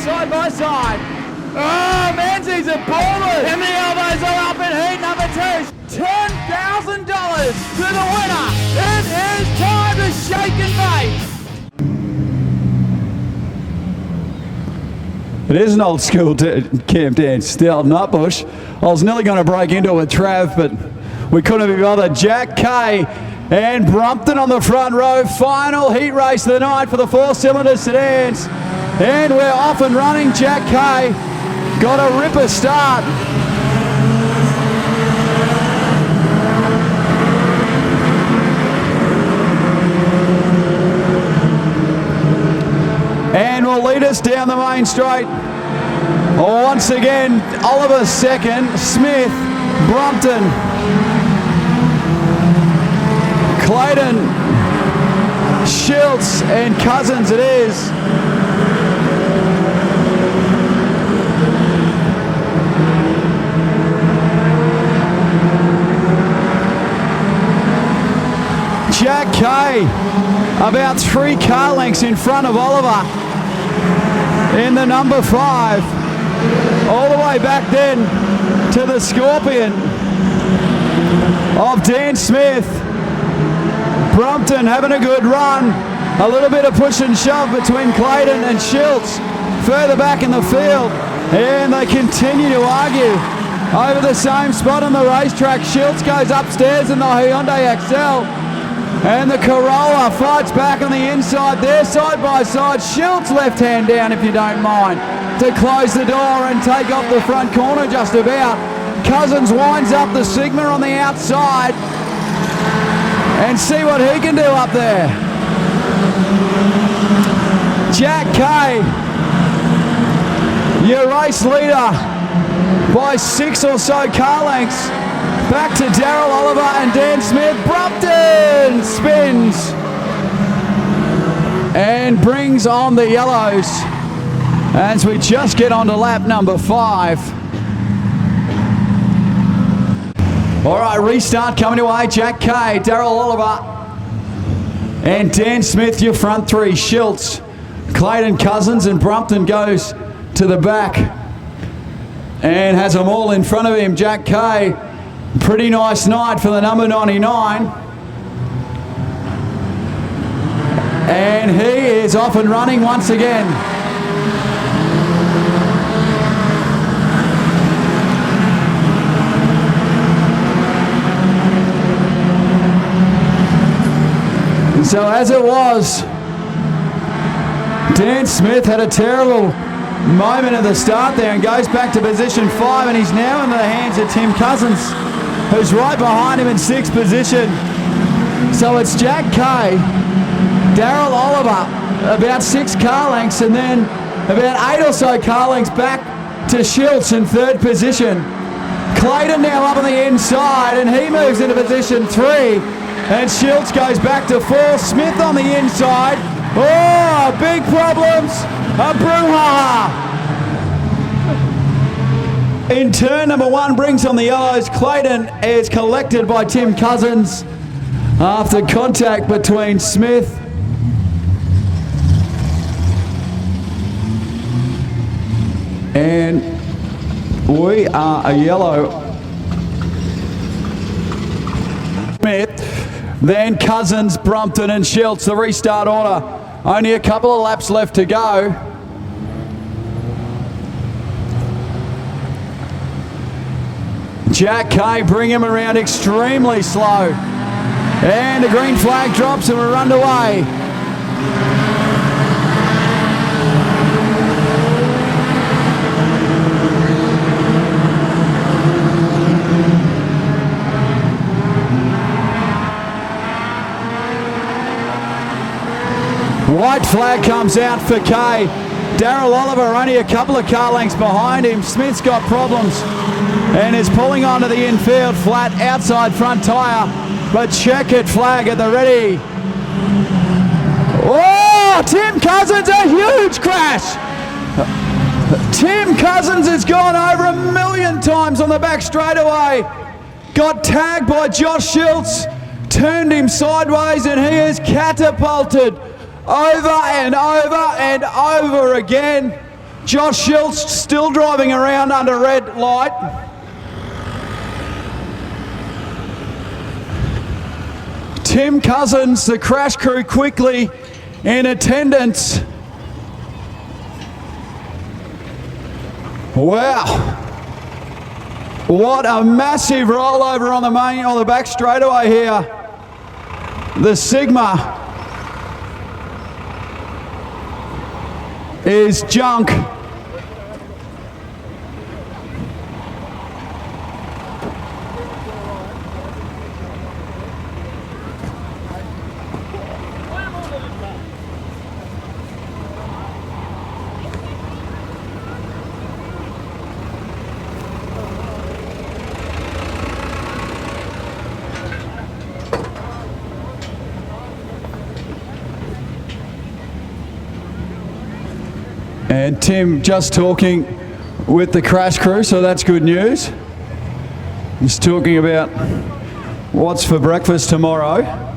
side by side. Oh, Menzies are balling. And the elbows are up in heat number 2. $10,000 to the winner. It is time to shake and bake. It is an old school camp dance still, Nutbush. I was nearly going to break into it with Trav, but we couldn't be bothered. Jack Kay and Brompton on the front row. Final heat race of the night for the 4-cylinder sedans. And we're off and running. Jack Kay got a ripper start. And will lead us down the main straight. Once again, Oliver second, Smith, Brompton, Clayton, Schiltz and Cousins it is. Jack Kay about 3 car lengths in front of Oliver in the number 5. All the way back then to the Scorpion of Dan Smith. Brompton having a good run. A little bit of push and shove between Clayton and Schiltz further back in the field. And they continue to argue over the same spot on the racetrack. Schiltz goes upstairs in the Hyundai XL. And the Corolla fights back on the inside there, side by side. Schiltz left hand down, if you don't mind, to close the door and take off the front corner just about. Cousins winds up the Sigma on the outside. And see what he can do up there. Jack Kay, your race leader by 6 or so car lengths. Back to Darryl Oliver and Dan Smith. Brompton spins and brings on the yellows as we just get onto lap number 5. All right, restart coming away. Jack Kay, Darryl Oliver and Dan Smith, your front 3. Schiltz, Clayton, Cousins and Brompton goes to the back and has them all in front of him. Jack Kay, pretty nice night for the number 99. And he is off and running once again. And so as it was, Dan Smith had a terrible moment at the start there and goes back to position 5, and he's now in the hands of Tim Cousins, who's right behind him in 6th position. So it's Jack Kay, Darryl Oliver, about 6 car lengths, and then about 8 or so car lengths back to Schiltz in 3rd position. Clayton now up on the inside, and he moves into position 3, and Schiltz goes back to 4. Smith on the inside. Oh, big problems. A brouhaha. In turn number 1 brings on the yellows. Clayton is collected by Tim Cousins after contact between Smith and we are a yellow. Smith, then Cousins, Brompton and Schiltz, the restart order. Only a couple of laps left to go. Jack Kay bring him around extremely slow. And the green flag drops and we're underway. White flag comes out for Kay. Darryl Oliver only a couple of car lengths behind him. Smith's got problems and is pulling onto the infield, flat outside front tyre, but checkered flag at the ready. Oh, Tim Cousins, a huge crash. Tim Cousins has gone over 1,000,000 times on the back straightaway. Got tagged by Josh Schiltz, turned him sideways, and he is catapulted over and over and over again Josh Schultz still driving around under red light. Tim Cousins, the crash crew, quickly in attendance. Wow. What a massive rollover on the back straightaway here. The Sigma is junk. And Tim just talking with the crash crew, so that's good news. He's talking about what's for breakfast tomorrow.